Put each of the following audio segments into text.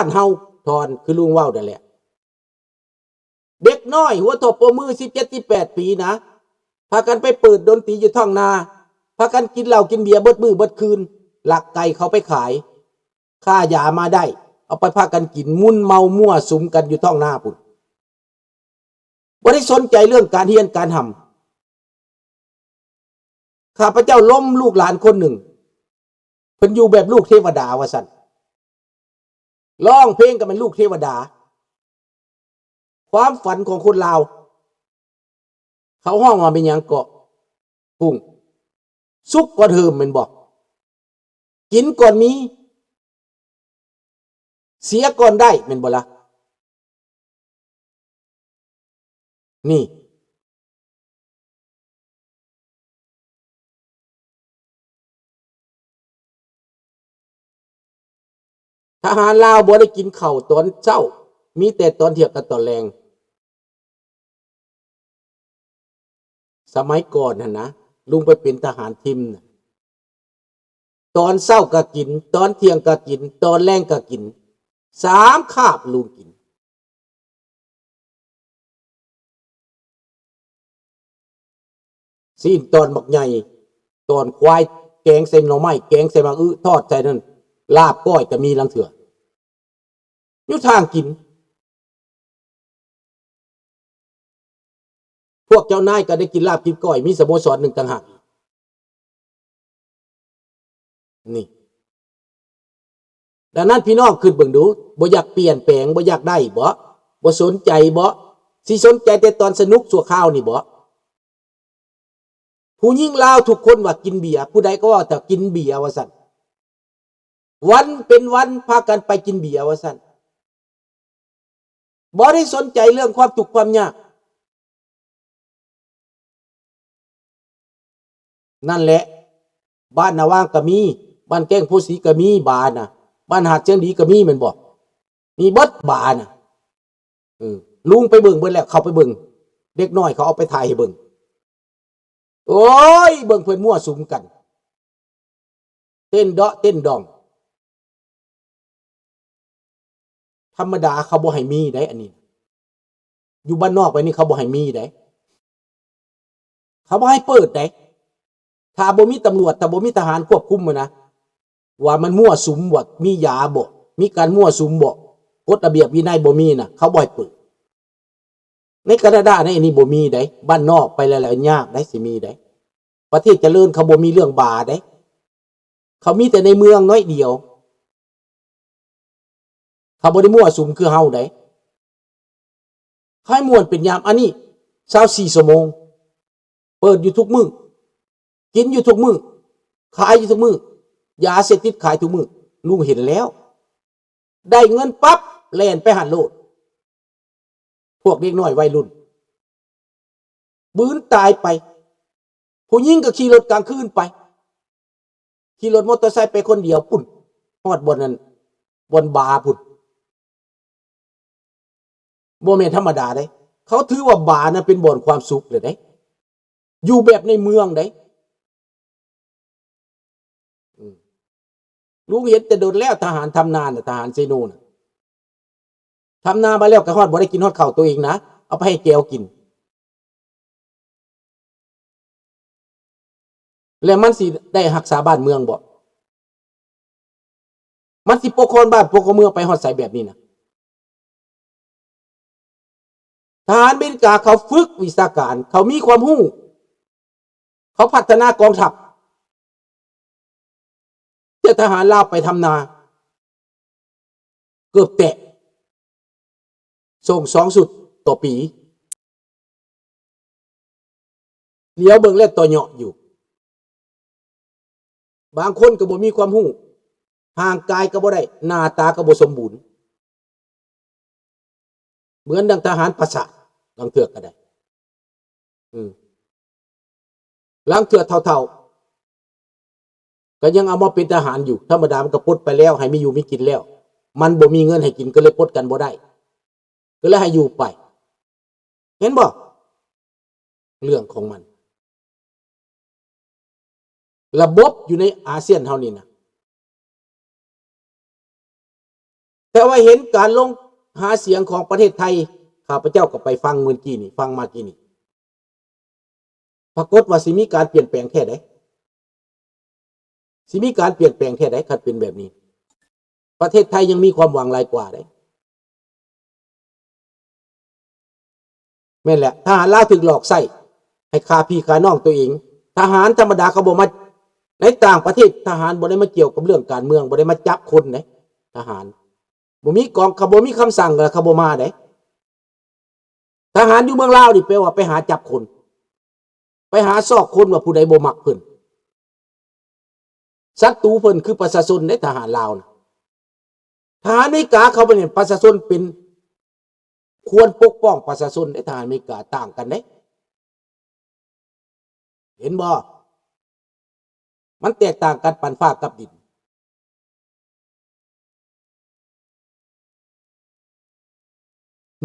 านเฮาทอนคือลุงเว้านั่นแหละเด็กน้อยหัวทบมือ17-18ปีนะพากันไปเปิดดนตรีอยู่ท้องนาพากันกินเหล้ากินเบียร์เบิดมื้อเบิดคืนลักไก่เขาไปขายค่ายามาได้เอาไปพากันกินมุ่นเมามั่วสุมกันอยู่ท้องนาพุ่นบ่ได้สนใจเรื่องการเรียนการทำข้าพเจ้าล้มลูกหลานคนหนึ่งเพิ่นอยู่แบบลูกเทวดาว่าซั่นร้องเพลงก็เป็นลูกเทวดาความฝันของคนลาวเขาห้องว่าเป็นหยังเกาะพุ่งสุกก่อนเทิมแม่นบ่กินก่อนมีเสียก่อนได้แม่นบ่ล่ะนี่ทหารลาวบ่ได้กินข้าวตอนเช้ามีแต่ตอนเที่ยงกับตอนแลงสมัยก่อนหั่นนะลุงไปเป็นทหารทิมนะตอนเช้าก็กินตอนเที่ยงก็กินตอนแลงก็กิน3 คาบลุงกินซีนตอนบักใหญ่ตอนควายแกงใส่หน่อไม้แกงใส่มะอื้อทอดใส่นั่นลาบก้อยก็มีลังเถื่ออยู่ทางกินพวกเจ้านายก็ได้กินลาบกินก้อยมีสโมสรหนึ่งต่างหากนี่ดังนั้นพี่น้องขึ้นเบิ่งดูบ่อยากเปลี่ยนแปลงบ่อยากได้บ่สนใจบ่สิสนใจแต่ตอนสนุกชั่วคราวนี่บ่ผู้หญิงลาวทุกคนว่ากินเบียร์ผู้ใดก็ว่าแต่กินเบียร์ว่าซั่นวันเป็นวันพากันไปกินเบียร์ว่าซั่นบ่ได้สนใจเรื่องความทุกข์ความยากนั่นแหละบ้านนาว่างก็มีบ้านแก้งโพสีก็มีบาน่ะบ้านหาดเชียงดีก็มีแม่นบ่มีเบิดบาน่ะลุงไปเบิ่งเบิ่งแล้วเขาไปเบิ่งเด็กน้อยเขาเอาไปถ่ายให้เบิ่งโอ้ยเบิ่งเพิ่นมั่วสุมกันเต้นเดาะเต้นดองธรรมดาเขาบ่ให้มีได้อันนี้อยู่บ้านนอกไปนี่เขาบ่ให้มีได้เขาบ่ให้เปิดได้ถ้าบ่มีตำรวจถ้าบ่มีทหารควบคุมนะว่ามันมั่วสุมว่ามียาบ่มีการมั่วสุมบ่กฎระเบียบวินัยบ่มีน่ะเขาบ่ให้เปิดในแคนาดาในอันนี้บ่มีได้บ้านนอกไปแล้วๆยากได้สิมีได้ประเทศเจริญเขาบ่มีเรื่องบาได้เขามีแต่ในเมืองน้อยเดียวเขาบ่ได้มั่วสุมคือเฮาได้ให้ม่วนเป็นยามอันนี้24 ชั่วโมงเปิดอยู่ทุกมื้อกินอยู่ทุกมื้อขายอยู่ทุกมื้อยาเสพติดขายทุกมื้อลุงเห็นแล้วได้เงินปั๊บแล่นไปหันโลดพวกเด็กน้อยวัยรุ่นบื้นตายไปผู้หญิงก็ขี่รถกลางคืนไปขี่รถมอเตอร์ไซค์ไปคนเดียวปุ่นฮอดบ่อนนั้นบ่อนบาร์ปุ่นบ่แม่นธรรมดาเด้เขาถือว่าบาร์น่ะเป็นบ่อนความสุขเลยเด้อยู่แบบในเมืองเด้ลุงเห็นแต่โดนแล้วทหารทำนาน่ะทหารเซโนน่ะทำนามาแล้วก็ฮอดบ่ได้กินฮอดข้าวตัวเองนะเอาไปให้แก้วกินแล้วมันสิได้รักษาบ้านเมืองบ่มันสิปกครองบ้านปกครองเมืองไปฮอดไสแบบนี้นะทหารอเมริกาเขาฝึกวิชาการเขามีความรู้เขาพัฒนากองทัพแต่ทหารลาวไปทำนาเกือบแตะส่ง2 สุดต่อปีเลี้ยวเบิ่งแล้วต่อเหยาะอยู่บางคนก็บ่มีความรู้ห่างกายก็บ่ได้หน้าตาก็บ่สมบูรณ์เหมือนดังทหารประสาทลังเถือกก็ได้ลังเถือกเท่าๆก็ยังเอามาเป็นทหารอยู่ธรรมดามันก็ปลดไปแล้วให้มีอยู่มีกินแล้วมันบ่มีเงินให้กินก็เลยปลดกันบ่ได้ก็เลยให้อยู่ไปเห็นบ่เรื่องของมันระบบอยู่ในอาเซียนเฮานี่นะแต่ แต่ว่าเห็นการลงหาเสียงของประเทศไทยข้าพเจ้าก็ไปฟังเมื่อกี้นี่ฟังมากี้นี่ปรากฏว่าสิมีการเปลี่ยนแปลงแค่ไหนสิมีการเปลี่ยนแปลงแค่ไหนคันเป็นแบบนี้ประเทศไทยยังมีความหวังหลายกว่าได้แม่นแหละทหารลาวถึกหลอกใส่ให้ฆ่าพี่ฆ่าน้องตัวเองทหารธรรมดาเขาบ่มาในต่างประเทศทหารบ่ได้มาเกี่ยวกับเรื่องการเมืองบ่ได้มาจับคนเด้ทหารบ่มีกองเขาบ่มีคำสั่งแล้วเขาบ่มาเด้ทหารอยู่เมืองลาวนี่แปลว่าไปหาจับคนไปหาซอกคนว่าผู้ใดบ่มักเพิ่นศัตรูเพิ่นคือประชาชนในทหารลาวนะทหารอเมริกาเขาเป็นประชาชนเป็นควรปกป้องประชาชนในทหารอเมริกาต่างกันเด้เห็นบ่มันแตกต่างกันปานฟ้ากับดิน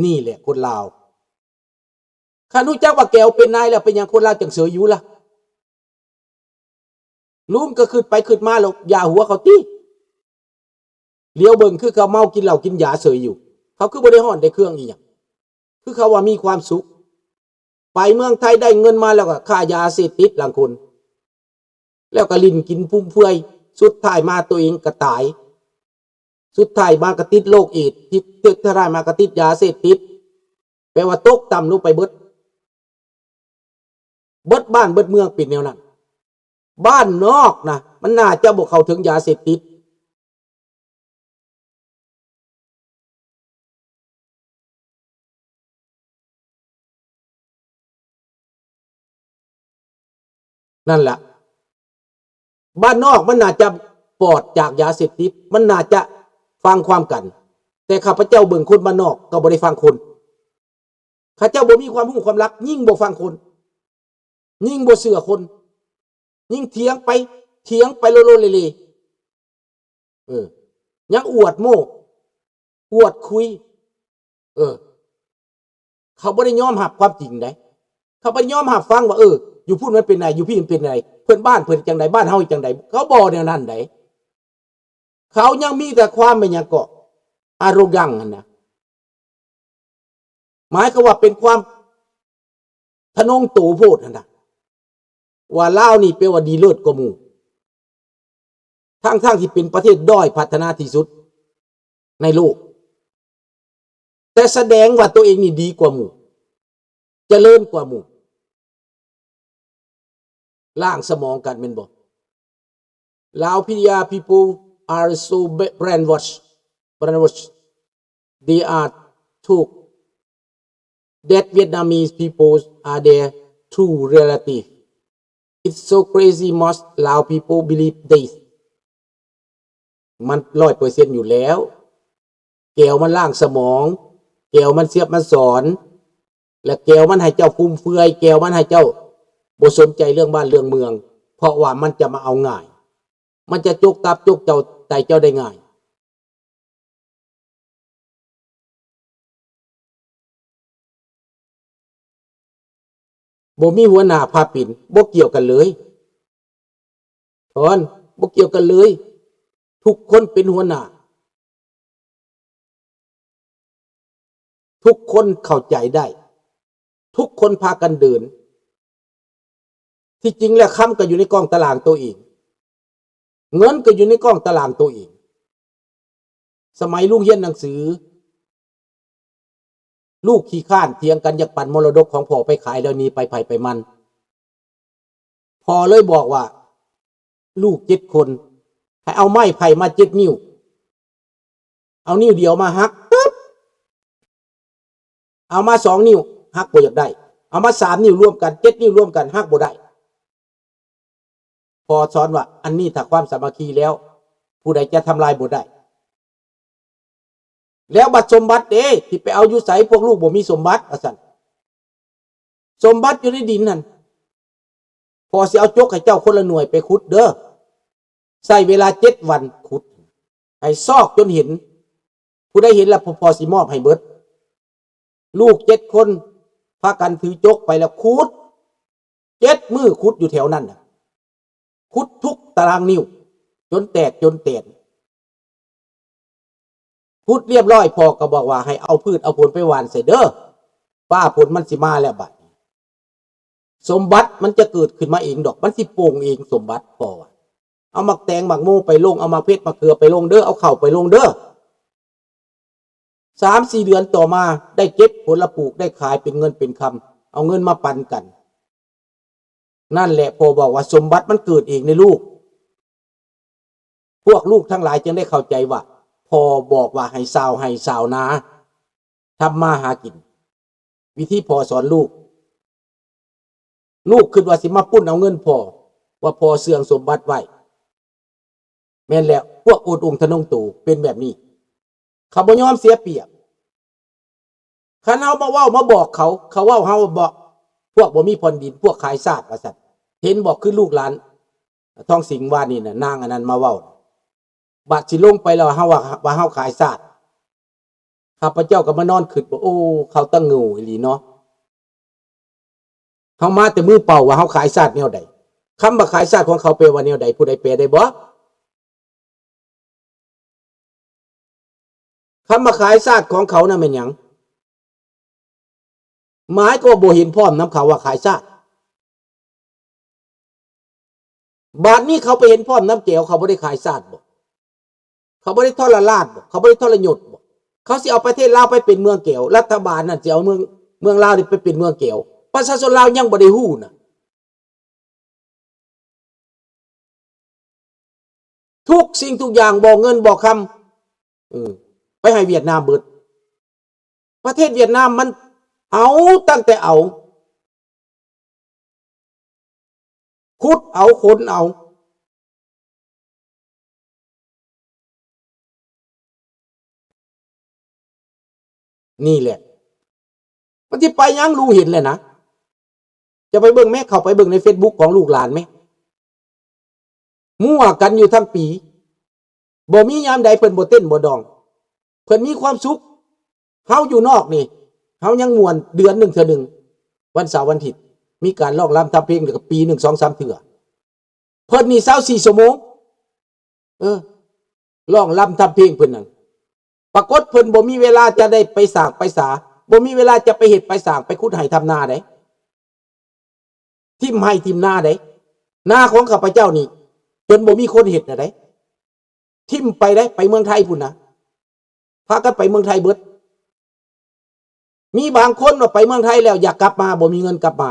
นี่แหละคนลาวข้ารู้จักว่าแกวเป็นนายแล้วเป็นอย่างคนลาวจังเสืออยู่ล่ะลุงก็ขึ้นไปขึ้นมาแล้วอย่าหัวเขาตีเลี้ยวเบิ่งคือเขาเมากินเหล้ากินยาเสยอยู่เขาคือบ่ได้ฮ้อนได้เครื่องอีหยังคือเขาว่ามีความสุขไปเมืองไทยได้เงินมาแล้วก็ค่ายาเสพติดหลังคนแล้วก็ลิ้นกินฟุ่มเฟือยสุดท้ายมาตัวเองก็ตายสุดท้ายมากระติดโรคเอดส์ติดท้ายมากระติดยาเสพติดแปลว่าตกต่ำลงไปเบิดบ้านเบิดเมืองเป็นแนวนั้นบ้านนอกนะมันน่าจะบ่เข้าถึงยาเสพติดนั่นแหละบ้านนอกมันน่าจะปลอดจากยาเสพติดมันน่าจะฟังความกันแต่ข้าพเจ้าเบิ่งคนบ้านนอกก็บ่ได้ฟังคนข้าเจ้าบ่มีความรู้ความรักยิ่งบ่ฟังคนยิ่งบ่เชื่อคนยิ่งเถียงไปโลโลเลยังอวดโม้อวดคุยเขาบ่ได้ยอมรับความจริงได้เขาบ่ได้ยอมรับฟังว่าอยู่พูดมันเป็นไงอยู่พี่มันเป็นไงเพิ่นบ้านเพิ่นจังไดบ้านเฮาจังไดเขาบ่แนวนั้นได้เขายังมีแต่ความเป็นหยังก็อารมณ์ยั่งนั่นน่ะหมายก็ว่าเป็นความทะนงโตโพดนั่นน่ะว่าลาวนี่แปลว่าดีเลิศกว่าหมู่ทั้งที่เป็นประเทศด้อยพัฒนาที่สุดในโลกแต่แสดงว่าตัวเองนี่ดีกว่าหมู่เจริญกว่าหมู่ล้างสมองกันแม่นบ่ลาวพิยา people are so brainwashed they are took that Vietnamese people are their true relative it's so crazy most Lao people believe this มัน100%อยู่แล้วแก้วมันล้างสมองแก้วมันเสียบมันสอนและแก้วมันให้เจ้าฟุ่มเฟือยแก้วมันให้เจ้าบ่สนใจเรื่องบ้านเรื่องเมืองเพราะว่ามันจะมาเอาง่ายมันจะจกตับจกเจ้าใจเจ้าได้ง่ายบ่มีหัวหน้าพาปิ่นบ่เกี่ยวกันเลยถอนบ่เกี่ยวกันเลยทุกคนเป็นหัวหน้าทุกคนเข้าใจได้ทุกคนพากันเดินที่จริงแล้วคำก็อยู่ในกองตารางตัวเองเงินก็อยู่ในกองตารางตัวเองสมัยลุงเรียนหนังสือลูกขี้ข้านเถียงกันอยากปั่นมรดกของพ่อไปขายแล้วนี้ไปไผไปมันพ่อเลยบอกว่าลูก7 คนให้เอาไม้ไผ่มา7 นิ้วเอานิ้วเดียวมาหักปึ๊บเอามา2 นิ้วหักบ่อยากได้เอามา3 นิ้วรวมกัน7 นิ้วรวมกันหักบ่ได้พอสอนว่าอันนี้ถ้าความสามัคคีแล้วผู้ใดจะทำลายบ่ได้แล้วบัตรสมบัติเด้ที่ไปเอาอยู่ไสพวกลูกบ่มีสมบัติว่าซั่นสมบัติอยู่ในดินนั่นพอสิเอาจกให้เจ้าคนละหน่วยไปขุดเด้อใช้เวลา7 วันขุดให้ซอกจนเห็นผู้ใดเห็นแล้วพอสิมอบให้เบิดลูก7 คนพากันถือจกไปแล้วขุด7 มื้อขุดอยู่แถวนั้นน่ะขุดทุกตารางนิ้วจนแตกจนแตน ขุดเรียบร้อยพอก็บอกว่าให้เอาพืชเอาผลไปหว่านใส่เด้อฟ้าผลมันสิมาแล้วบัดสมบัติมันจะเกิดขึ้นมาเองดอกมันสิโป่งเองสมบัติพอเอามักแตงมักโมไปลงเอามาเพชรมาเกลือไปลงเด้อเอาเข่าไปลงเด้อ3-4 เดือนต่อมาได้เก็บผลปลูกได้ขายเป็นเงินเป็นคำเอาเงินมาปันกันนั่นแหละพอบอกว่าสมบัติมันเกิดเองในลูกพวกลูกทั้งหลายจึงได้เข้าใจว่าพอบอกว่าให้สาวนาทำมาหากินวิธีพอสอนลูกคิดว่าสิมาปุ้นเอาเงินพอว่าพอเสื่องสมบัติไว้แม่นแล้วพวกโอดองค์ทนงตู่เป็นแบบนี้เขาบ่ยอมเสียเปรียบคันเฮามาเว้ามาบอกเขาเว้าเฮาบอกพวกบ่มีพรดินพวกขายซาดว่าซั่นเห็นบอกคือลูกหลานท้องสิงว่านี่น่ะนางอันนั้นมาเว้าบัดสิลงไปแล้วเฮาว่าเฮาขายซาดข้าพเจ้าก็มานอนคิดว่าโอ้เขาตั้งงูอีหลีเนาะเฮามาแต่มือเปล่าว่าเฮาขายซาดแนวใดคำว่าขายซาดของเขาแปลว่าแนวใดผู้ใดแปลได้บ่คำว่าขายซาดของเขาน่ะแม่นหยังหมายก็บ่เห็นพร้อมน้ำเขาว่าขายซาดบาดนี้เขาไปเห็นพร้อมน้ำแก้วเขาบ่ได้ขายซาดบ่เขาบ่ได้ทรราชบ่เขาบ่ได้ทรยศบ่เขาสิเอาประเทศลาวไปเป็นเมืองแก้วรัฐบาลน่ะสิเอาเมืองลาวนี่ไปเป็นเมืองแก้วประชาชนลาวยังบ่ได้ฮู้น่ะทุกสิ่งทุกอย่างบ่เงินบ่คำไปให้เวียดนามเบิดประเทศเวียดนามมันเอาตั้งแต่เอาขุดเอาคนเอานี่แหละมันที่ไปยังรู้เห็นเลยนะจะไปเบิ่งแม่เข้าไปเบิ่งใน Facebook ของลูกหลานไหมมั่วกันอยู่ทั้งปีบ่มียามใดเพิ่นบ่เต้นบ่ดองเพิ่นมีความสุขเฮาอยู่นอกนี่เฮายังม่วนเดือนนึงเทื่อนึงวันเสาร์วันอาทิตย์มีการร้องรำทำเพลงกับปี1 2 3เทื่อเพิ่นนี่24 ชั่วโมงร้องรำทำเพลงเพิ่นนั่นปรากฏเพิ่นบ่มีเวลาจะได้ไปสร้างไปสาบ่มีเวลาจะไปเฮ็ดไปสร้างไปขุดไร่ทำนาได้ทิ่มไร่ทิ่มนาได้นาของข้าพเจ้านี่จนบ่มีคนเฮ็ดน่ะได้ทิ่มไปได้ไปเมืองไทยพุ่นนะพากันไปเมืองไทยเบิดมีบางคนว่าไปเมืองไทยแล้วอยากกลับมาบ่มีเงินกลับมา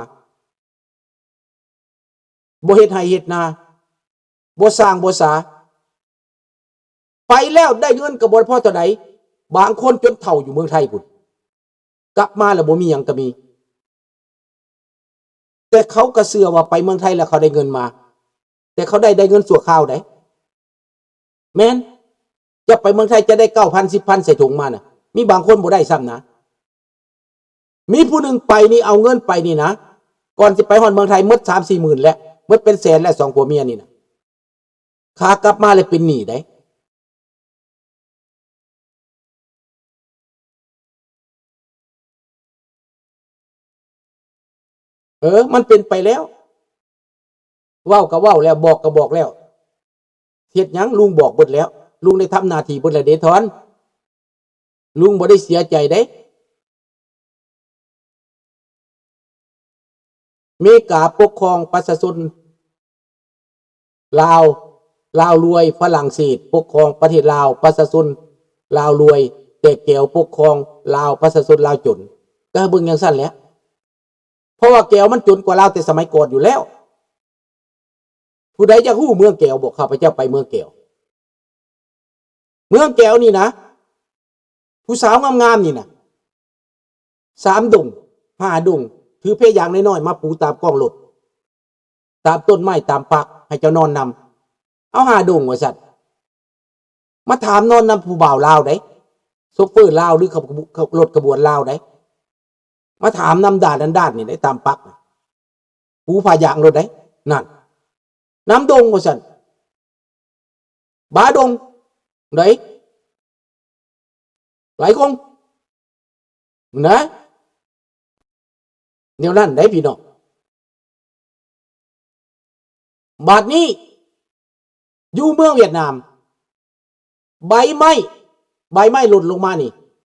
บ่เฮ็ดไร่เฮ็ดนาบ่สร้างบ่สาไปแล้วได้เงินก็บ่พอเท่าใดบางคนจนเฒ่าอยู่เมืองไทยพุ่นกลับมาแล้วบ่มีหยังก็มีแต่เขาก็เชื่อว่าไปเมืองไทยแล้วเขาได้เงินมาแต่เขาได้เงินชั่วคราวได้แม่นจะไปเมืองไทยจะได้ 9,000 10,000 ใส่ถุงมาน่ะมีบางคนบ่ได้ซ้ำนะมีผู้หนึ่งไปนี่เอาเงินไปนี่นะก่อนสิไปฮอดเมืองไทยหมด 3-4 หมื่นแล้วหมดเป็นแสนแล้ว2ผัวเมียนี่นะขากลับมาเลยเป็นหนี้ได้มันเป็นไปแล้วเว้าก็เว้าแล้วบอกก็บอกแล้วเฮ็ดหยังลุงบอกเบิดแล้วลุงได้ทำหน้าที่เบิดแล้วเด้ทอนลุงบ่ได้เสียใจเด้เมกาปกครองประชาชนลาวรวยฝรั่งเศสปกครองประเทศลาวประชาชนลาวรวยแต่แก้วปกครองลาวประชาชนลาวจนก็เบิ่งอย่างสั้นแหละเพราะว่าแก้วมันจนกว่าลาวแต่สมัยก่อนอยู่แล้วผู้ใดจะฮู้เมืองแก้วบอกข้าพเจ้าไปเมืองแก้วนี่นะผู้สาวงามๆนี่นะ3 ดง5 ดงถือเพยางน้อยๆมาปูตามกองรถตามต้นไม้ตามปักให้เจ้านอนนำเอา5 ดงว่าซั่นมาถามนอนนำผู้บ่าวลาวได้โซเฟอร์ลาวหรือขับรถกระบวนลาวได้มาถามนำด่านนี่ได้ตามปักปูพายางรถได้นั่นน้ำดงว่าซั่นบาดงได้หลายคงนะแนวนั้นได้พี่น้องบัดนี้อยู่เมืองเวียดนามใบไม้ ใบไม้หล่นลงมานี่